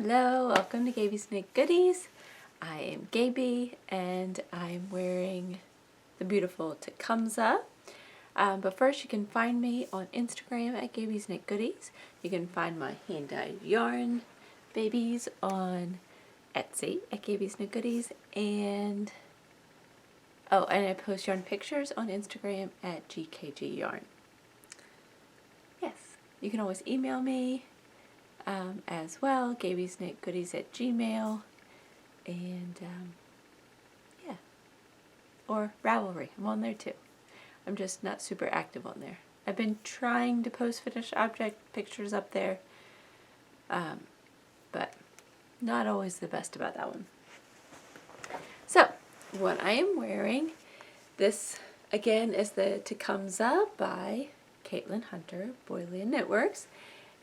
Hello, welcome to Gabie's Knit Goodies. I am Gabie and I'm wearing the beautiful Tecumseh. But first you can find me on Instagram at Gabie's Knit Goodies. You can find my hand-dyed yarn babies on Etsy at Gabie's Knit Goodies. And I post yarn pictures on Instagram at GKG Yarn. Yes, you can always email me as well, gabiesknitgoodies@gmail, and yeah, or Ravelry, I'm on there too. I'm just not super active on there. I've been trying to post finished object pictures up there, but not always the best about that one. So, what I am wearing, this again is the Tecumseh by Caitlin Hunter, Boyland Knitworks.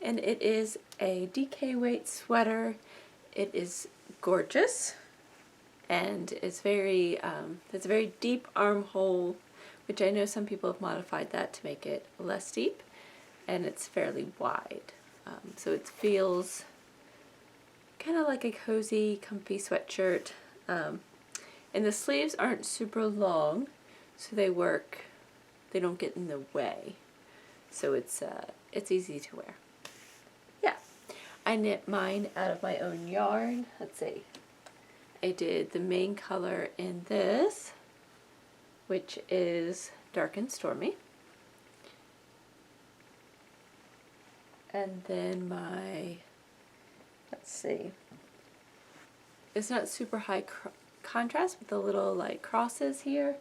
And it is a DK weight sweater. It is gorgeous, and it's a very deep armhole, which I know some people have modified that to make it less deep, and it's fairly wide. So it feels kind of like a cozy, comfy sweatshirt. And the sleeves aren't super long, so they don't get in the way. So it's easy to wear. I knit mine out of my own yarn. Let's see. I did the main color in this, which is Dark and Stormy. And then let's see. It's not super high contrast, but the little like crosses here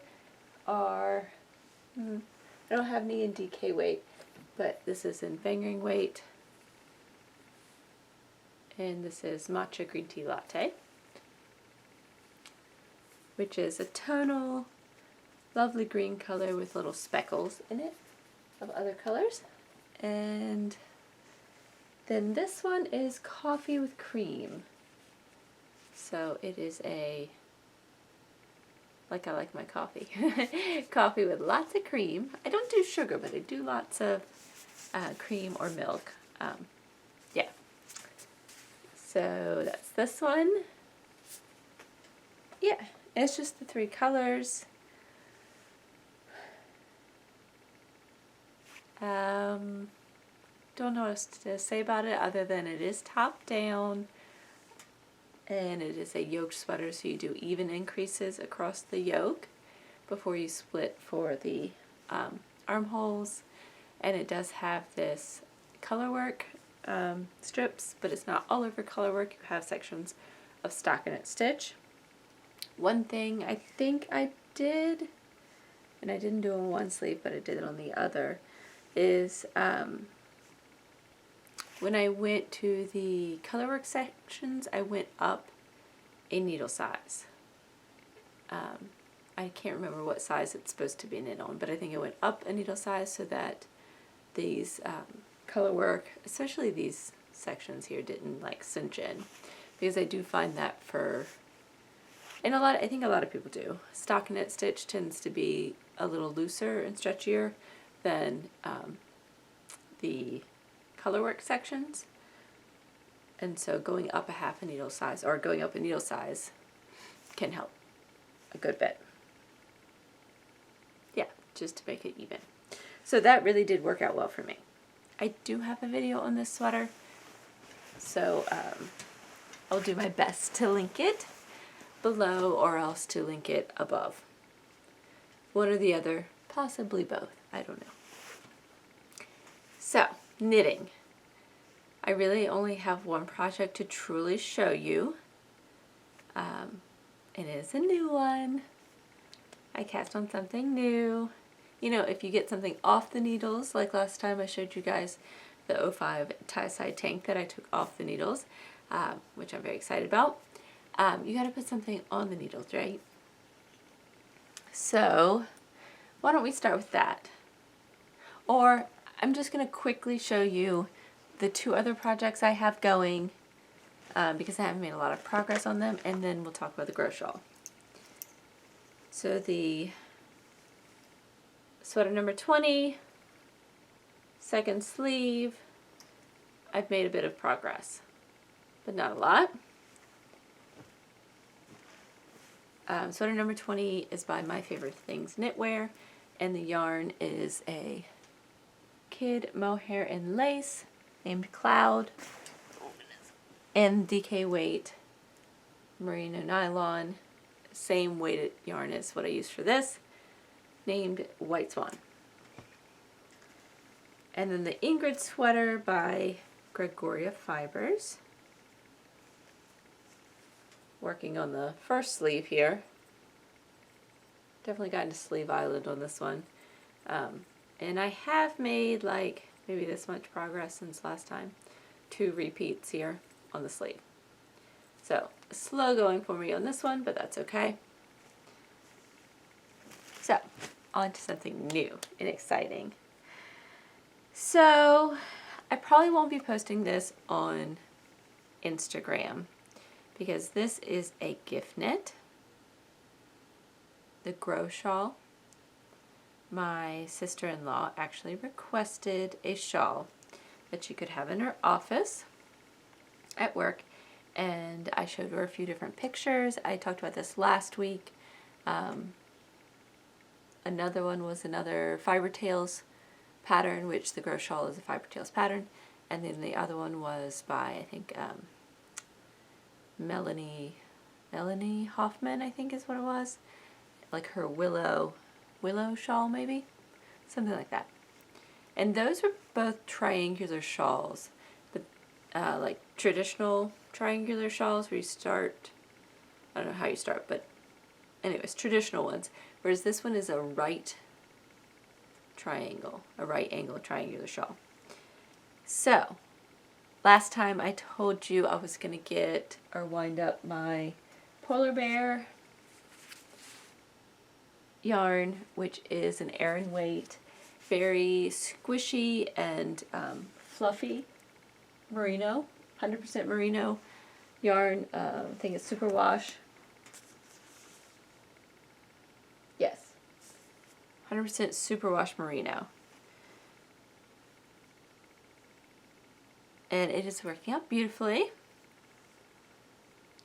are, I don't have any in DK weight, but this is in fingering weight. And this is Matcha Green Tea Latte, which is a tonal, lovely green color with little speckles in it of other colors. And then this one is Coffee with Cream. So it is like I like my coffee, coffee with lots of cream. I don't do sugar, but I do lots of cream or milk. Yeah. So that's this one. Yeah, it's just the 3 colors. Don't know what else to say about it other than it is top down, and it is a yoked sweater, so you do even increases across the yoke before you split for the armholes, and it does have this color work strips, but it's not all over color work. You have sections of stockinette stitch. One thing I think I did, and I didn't do it on one sleeve, but I did it on the other, is when I went to the color work sections, I went up a needle size. I can't remember what size it's supposed to be knit on, but I think I went up a needle size so that these color work, especially these sections here, didn't like cinch in, because I do find that I think a lot of people do. Stockinette stitch tends to be a little looser and stretchier than the color work sections, and so going up a half a needle size or going up a needle size can help a good bit. Yeah, just to make it even. So that really did work out well for me. I do have a video on this sweater, so I'll do my best to link it below or else to link it above. One or the other, possibly both, I don't know. So, knitting. I really only have one project to truly show you, and it is a new one. I cast on something new. You know, if you get something off the needles, like last time I showed you guys the 05 tie-side tank that I took off the needles, which I'm very excited about, you gotta put something on the needles, right? So, why don't we start with that? Or, I'm just gonna quickly show you the 2 other projects I have going, because I haven't made a lot of progress on them, and then we'll talk about the Gro Shawl. So the sweater number 20, second sleeve, I've made a bit of progress. but not a lot. Sweater number 20 is by My Favorite Things Knitwear, and the yarn is a kid mohair and lace named Cloud, and DK weight merino nylon, same weighted yarn as what I used for this, named White Swan. And then the Ingrid sweater by Gregoria Fibers. Working on the first sleeve here. Definitely gotten to sleeve island on this one. And I have made like maybe this much progress since last time. 2 repeats here on the sleeve. So slow going for me on this one, but that's okay. So on to something new and exciting. So I probably won't be posting this on Instagram because this is a gift knit, the Gro Shawl. My sister-in-law actually requested a shawl that she could have in her office at work, and I showed her a few different pictures. I talked about this last week. Another one was another Fiber Tales pattern, which the Gro Shawl is a Fiber Tales pattern, and then the other one was by, I think, Melanie Hoffman, I think is what it was, like her willow shawl, maybe something like that. And those were both triangular shawls, the like traditional triangular shawls where you start, I don't know how you start, but anyways, traditional ones, whereas this one is a right angle triangular shawl. So last time I told you I was going to get or wind up my polar bear yarn, which is an aran weight, very squishy and fluffy merino, 100% merino yarn. I think it's superwash. Yes, 100% superwash merino. And it is working out beautifully.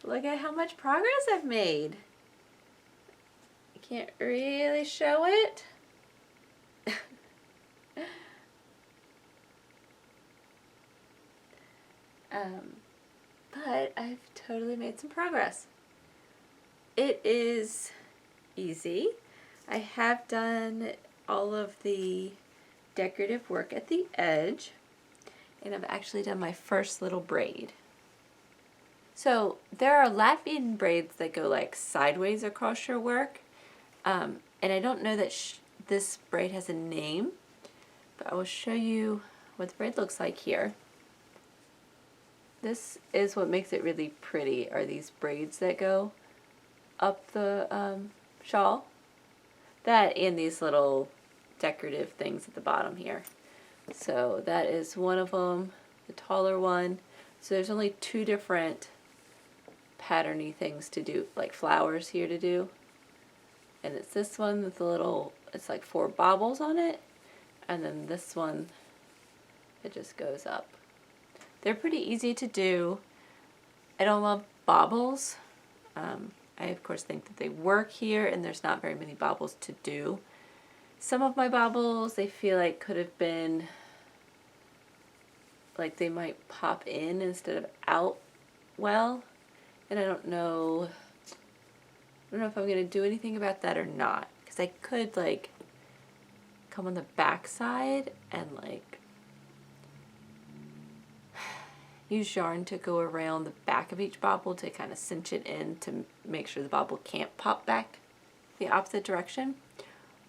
Look at how much progress I've made. I can't really show it. But I've totally made some progress. It is easy. I have done all of the decorative work at the edge, and I've actually done my first little braid. So there are Latvian braids that go like sideways across your work, and I don't know that this braid has a name, but I will show you what the braid looks like here. This is what makes it really pretty, are these braids that go up the shawl. That and these little decorative things at the bottom here. So that is one of them, the taller one. So there's only 2 different patterny things to do, like flowers here to do. And it's this one with the little, it's like 4 baubles on it. And then this one, it just goes up. They're pretty easy to do. I don't love baubles. I of course think that they work here and there's not very many baubles to do. Some of my baubles, I feel like could have been, like they might pop in instead of out well. And I don't know if I'm going to do anything about that or not. Because I could like come on the back side and like use yarn to go around the back of each bauble to kind of cinch it in to make sure the bauble can't pop back the opposite direction.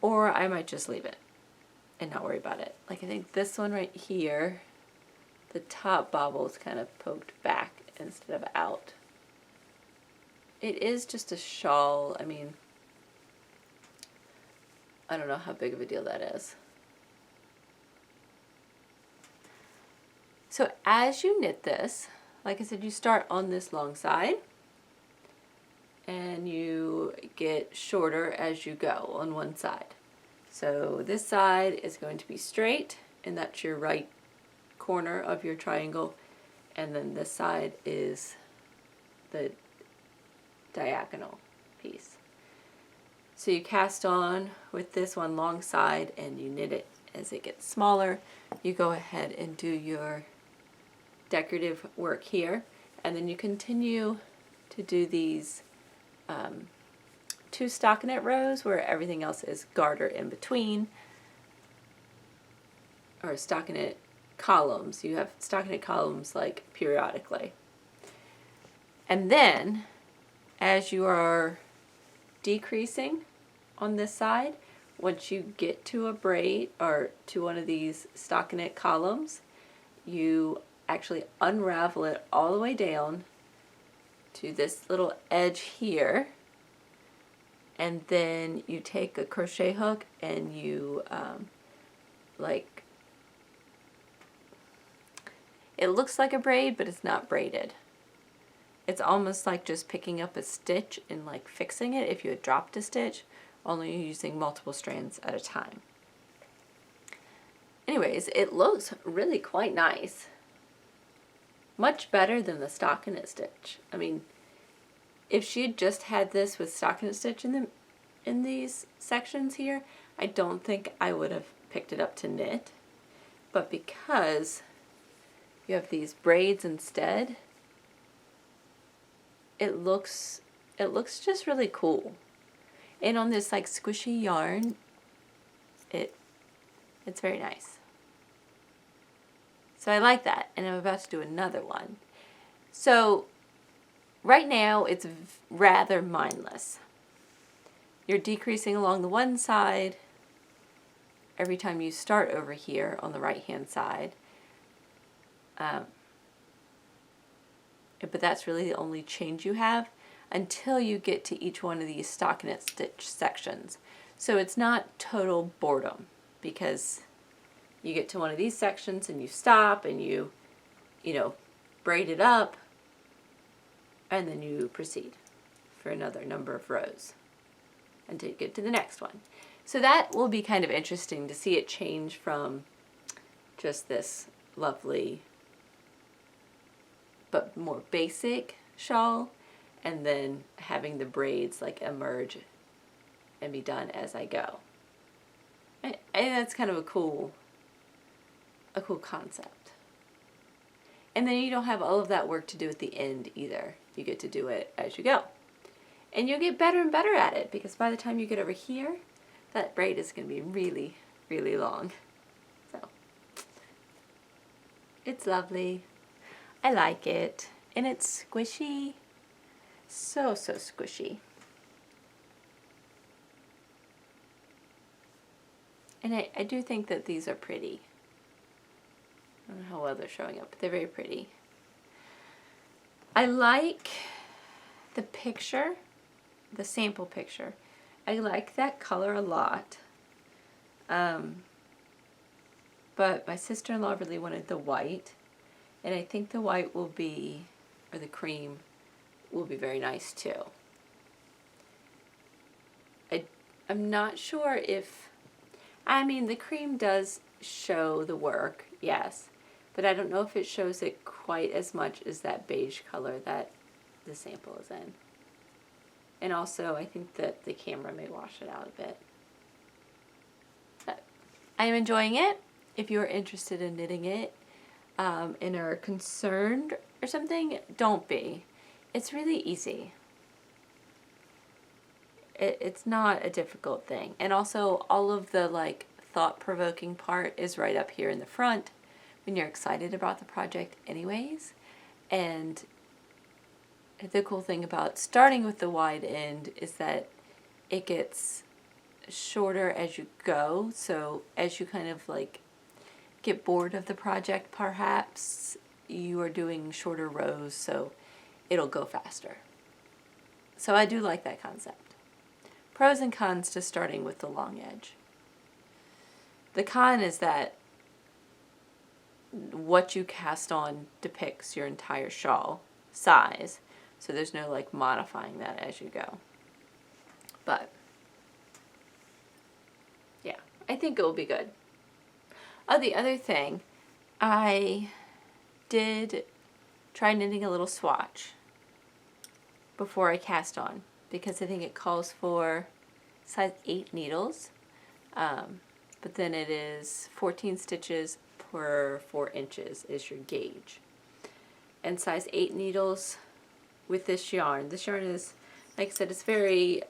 Or I might just leave it and not worry about it. Like I think this one right here, the top bauble is kind of poked back instead of out. It is just a shawl. I mean, I don't know how big of a deal that is. So as you knit this, like I said, you start on this long side and you get shorter as you go on one side. So this side is going to be straight, and that's your right corner of your triangle, and then this side is the diagonal piece. So you cast on with this one long side and you knit it as it gets smaller. You go ahead and do your decorative work here, and then you continue to do these 2 stockinette rows where everything else is garter in between, or stockinette columns. You have stockinette columns like periodically. And then as you are decreasing on this side, once you get to a braid or to one of these stockinette columns, you actually unravel it all the way down to this little edge here, and then you take a crochet hook and you like, it looks like a braid, but it's not braided. It's almost like just picking up a stitch and like fixing it if you had dropped a stitch, only using multiple strands at a time. Anyways, it looks really quite nice. Much better than the stockinette stitch. I mean, if she had just had this with stockinette stitch in these sections here, I don't think I would have picked it up to knit. But because you have these braids instead, it looks just really cool. And on this like squishy yarn, it's very nice. So I like that, and I'm about to do another one. So right now it's rather mindless. You're decreasing along the one side every time you start over here on the right hand side. But that's really the only change you have until you get to each one of these stockinette stitch sections. So it's not total boredom, because you get to one of these sections and you stop and you braid it up, and then you proceed for another number of rows until you get to the next one. So that will be kind of interesting to see it change from just this lovely but more basic shawl, and then having the braids like emerge and be done as I go. I think that's kind of a cool concept. And then you don't have all of that work to do at the end either. You get to do it as you go. And you'll get better and better at it, because by the time you get over here, that braid is going to be really, really long. So, it's lovely. I like it. And it's squishy. So, so squishy. And I do think that these are pretty. I don't know how well they're showing up, but they're very pretty. I like the picture, the sample picture. I like that color a lot. But my sister-in-law really wanted the white, and I think the white will be, or the cream, will be very nice too. I'm not sure if, I mean, the cream does show the work, yes, but I don't know if it shows it quite as much as that beige color that the sample is in. And also, I think that the camera may wash it out a bit. But I am enjoying it. If you are interested in knitting it and are concerned or something, don't be. It's really easy. It's not a difficult thing. And also, all of the like thought-provoking part is right up here in the front when you're excited about the project anyways. And the cool thing about starting with the wide end is that it gets shorter as you go. So as you kind of like get bored of the project, perhaps you are doing shorter rows, so it'll go faster. So I do like that concept. Pros and cons to starting with the long edge. The con is that what you cast on depicts your entire shawl size, so there's no like modifying that as you go. But yeah, I think it will be good. Oh, the other thing, I did try knitting a little swatch before I cast on, because I think it calls for size 8 needles, but then it is 14 stitches per 4 inches is your gauge. And size 8 needles with this yarn. This yarn is, like I said, it's very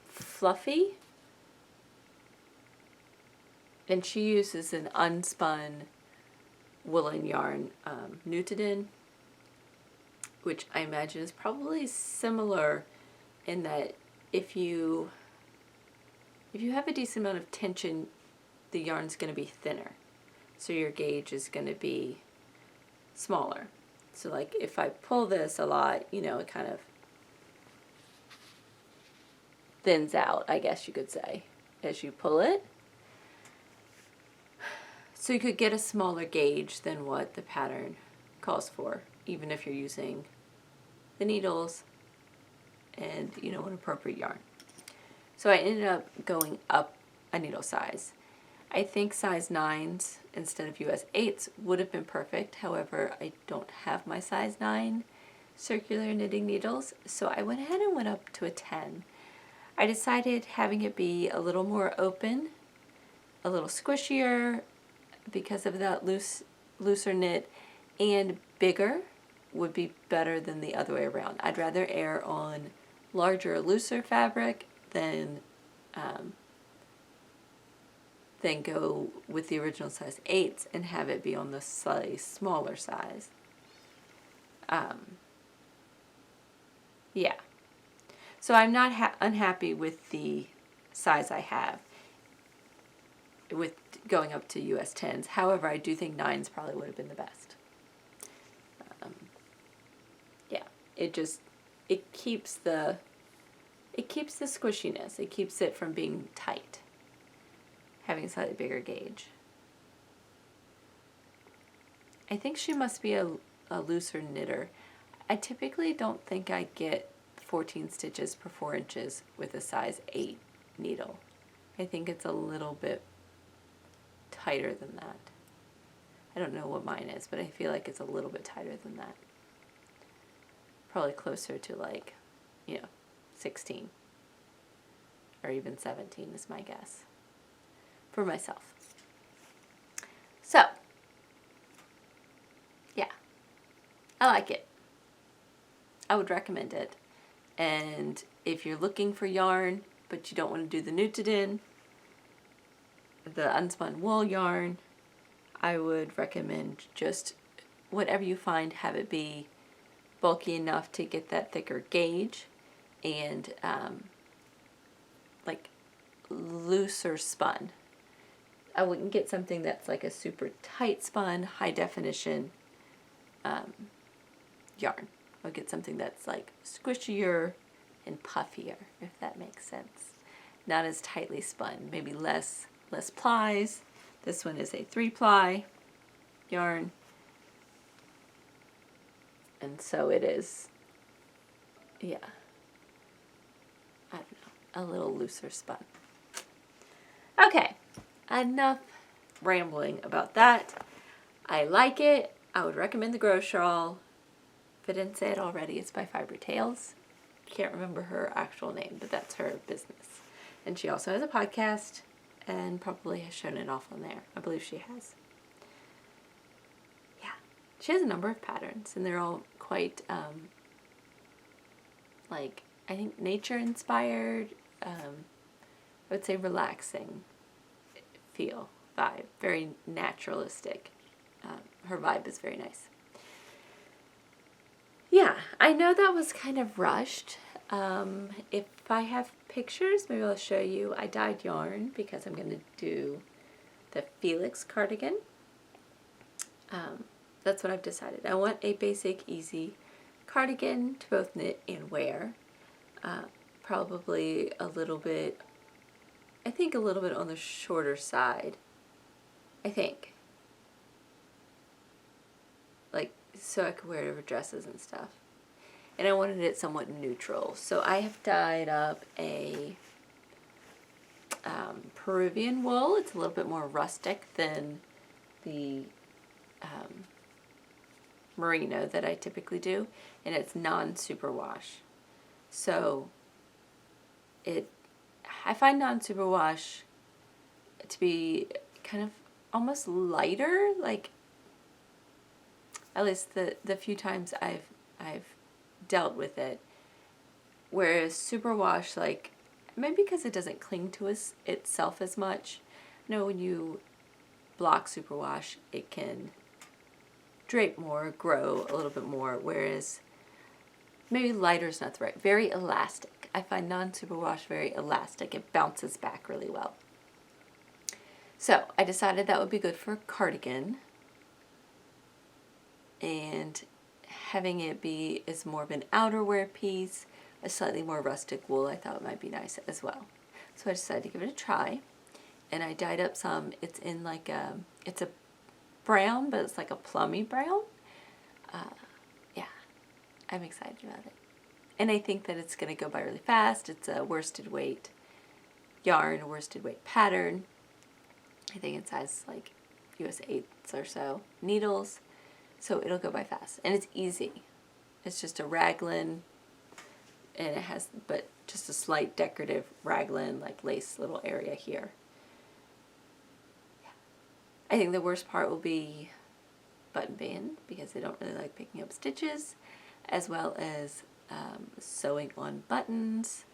fluffy. And she uses an unspun woolen yarn, Newton, which I imagine is probably similar in that if you have a decent amount of tension, the yarn's going to be thinner. So your gauge is going to be smaller. So like if I pull this a lot, you know, it kind of thins out, I guess you could say, as you pull it. So you could get a smaller gauge than what the pattern calls for, even if you're using the needles and, you know, an appropriate yarn. So I ended up going up a needle size. I think size 9s instead of US 8s would have been perfect. However, I don't have my size 9 circular knitting needles, so I went ahead and went up to a 10. I decided having it be a little more open, a little squishier because of that looser knit, and bigger would be better than the other way around. I'd rather err on larger, looser fabric than go with the original size 8s and have it be on the slightly smaller size. Yeah. So I'm not unhappy with the size I have with going up to US 10s. However, I do think 9s probably would have been the best. Yeah, it keeps the squishiness. It keeps it from being tight, having a slightly bigger gauge. I think she must be a looser knitter. I typically don't think I get 14 stitches per 4 inches with a size 8 needle. I think it's a little bit tighter than that. I don't know what mine is, but I feel like it's a little bit tighter than that. Probably closer to like, 16 or even 17 is my guess for myself. So, yeah, I like it. I would recommend it. And if you're looking for yarn, but you don't want to do the Newton, the unspun wool yarn, I would recommend just whatever you find, have it be bulky enough to get that thicker gauge and like looser spun. I wouldn't get something that's like a super tight spun, high definition yarn. I would get something that's like squishier and puffier, if that makes sense. Not as tightly spun, maybe less plies. This one is a 3-ply yarn. And so it is, yeah, I don't know, a little looser spun. Okay, enough rambling about that. I like it. I would recommend the Gro Shawl. If I didn't say it already, it's by Fiber Tales. Can't remember her actual name, but that's her business. And she also has a podcast and probably has shown it off on there. I believe she has. Yeah, she has a number of patterns, and they're all quite, like, I think nature inspired, I would say relaxing feel, vibe, very naturalistic. Her vibe is very nice. Yeah, I know that was kind of rushed. If I have pictures, maybe I'll show you. I dyed yarn because I'm going to do the Felix cardigan. That's what I've decided. I want a basic, easy cardigan to both knit and wear. Probably a little bit, I think a little bit on the shorter side. I think. Like, so I could wear it over dresses and stuff. And I wanted it somewhat neutral. So I have dyed up a Peruvian wool. It's a little bit more rustic than the merino that I typically do, and it's non-superwash. So I find non-superwash to be kind of almost lighter, like at least the few times I've dealt with it. Whereas superwash, like, maybe because it doesn't cling to itself as much. You know, when you block superwash, it can drape more, grow a little bit more, whereas maybe lighter is not the right. Very elastic. I find non-superwash very elastic. It bounces back really well. So I decided that would be good for a cardigan, and having it be is more of an outerwear piece, a slightly more rustic wool, I thought might be nice as well. So I decided to give it a try, and I dyed up some. It's in like it's a brown, but it's like a plummy brown. Yeah, I'm excited about it. And I think that it's going to go by really fast. It's a worsted weight yarn, worsted weight pattern. I think it has like US 8s or so needles. So it'll go by fast. And it's easy. It's just a raglan, and it has, but just a slight decorative raglan, like lace little area here. Yeah. I think the worst part will be button band, because I don't really like picking up stitches, as well as sewing on buttons.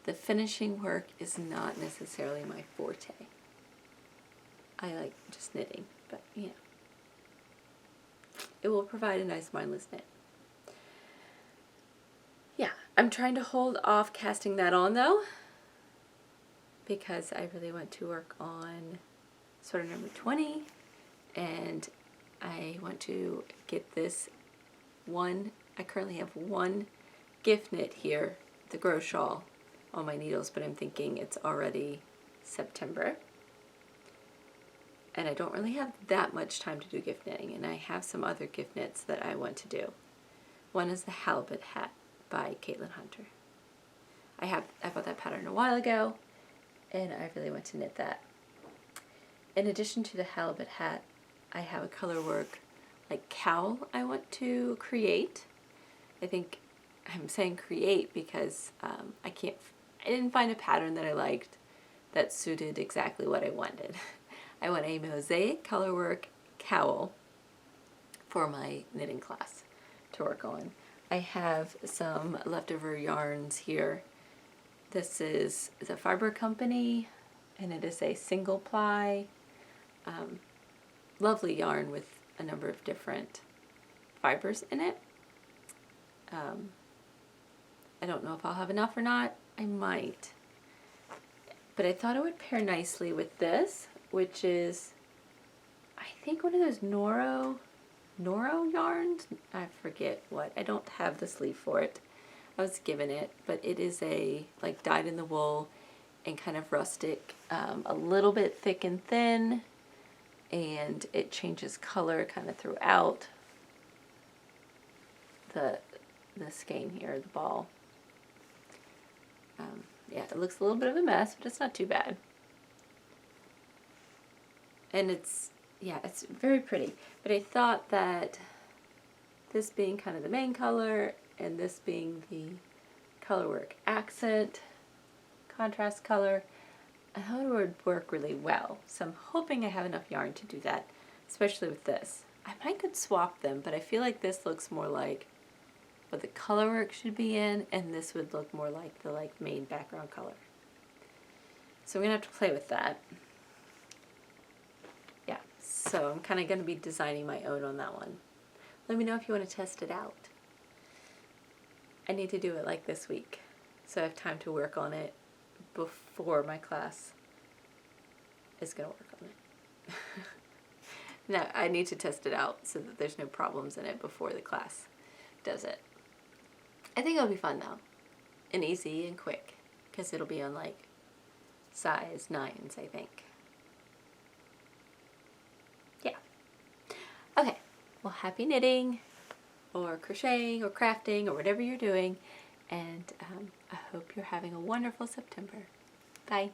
The finishing work is not necessarily my forte. I like just knitting, but you know, it will provide a nice mindless knit. Yeah, I'm trying to hold off casting that on though, because I really want to work on sweater number 20, and I want to get this one. I currently have one gift knit here, the Gro Shawl, on my needles, but I'm thinking it's already September, and I don't really have that much time to do gift knitting, and I have some other gift knits that I want to do. One is the halibut hat by Caitlin Hunter. I bought that pattern a while ago, and I really want to knit that. In addition to the halibut hat, I have a color work like cowl I want to create. I think I'm saying create because I didn't find a pattern that I liked that suited exactly what I wanted. I want a mosaic colorwork cowl for my knitting class to work on. I have some leftover yarns here. This is the Fiber Company, and it is a single ply, lovely yarn with a number of different fibers in it. I don't know if I'll have enough or not. I might. But I thought it would pair nicely with this, which is, I think, one of those Noro yarns? I forget what. I don't have the sleeve for it. I was given it, but it is a, like, dyed in the wool and kind of rustic, a little bit thick and thin, and it changes color kind of throughout the skein here, the ball. Yeah, it looks a little bit of a mess, but it's not too bad. And it's very pretty. But I thought that this being kind of the main color, and this being the colorwork accent, contrast color, I thought it would work really well. So I'm hoping I have enough yarn to do that, especially with this. I might could swap them, but I feel like this looks more like what the colorwork should be in, and this would look more like the main background color. So I'm gonna have to play with that. Yeah, so I'm kind of gonna be designing my own on that one. Let me know if you want to test it out. I need to do it like this week, so I have time to work on it before my class is gonna work on it. No, I need to test it out so that there's no problems in it before the class does it. I think it'll be fun though, and easy and quick, because it'll be on like size 9s, I think. Yeah. Okay, well, happy knitting, or crocheting, or crafting, or whatever you're doing, and I hope you're having a wonderful September. Bye.